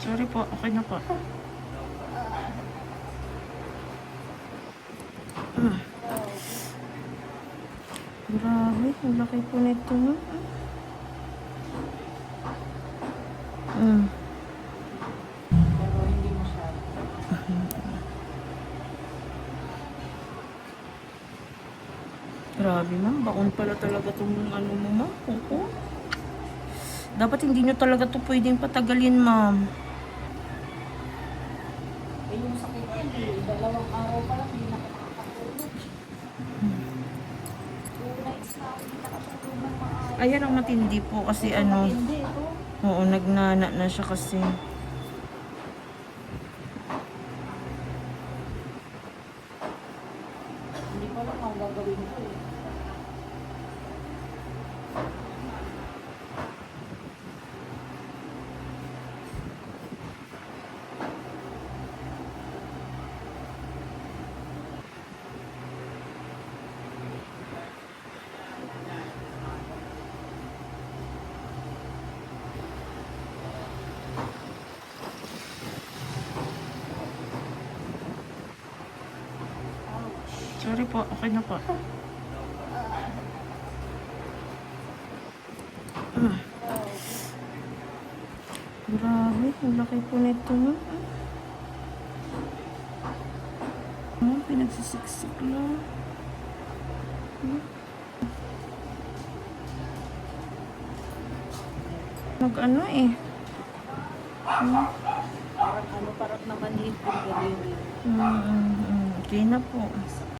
Sorry po, okay na po. Grabe, ang laki po nito. Pero hindi masyado. Grabe ma'am, baon pala talaga itong ano mo ma'am, kuko. Dapat hindi nyo talaga ito pwedeng patagalin ma'am. Eh, yung sakit hindi. 2 araw pa lang, hindi nakakatulog. 2 nights na ako hindi nakatulog ng maayos. Ayan ang matindi po kasi ano. Hindi, ito. Oo, nagnana na siya kasi. Hindi ko alam ang gagawin ko eh. Sorry po, okay na po. Grabe, ang laki po nito ma'am. Ma'am, pinagsisiksik lang. Mag-ano eh. Parang naman hit yung delivery. Okay na po.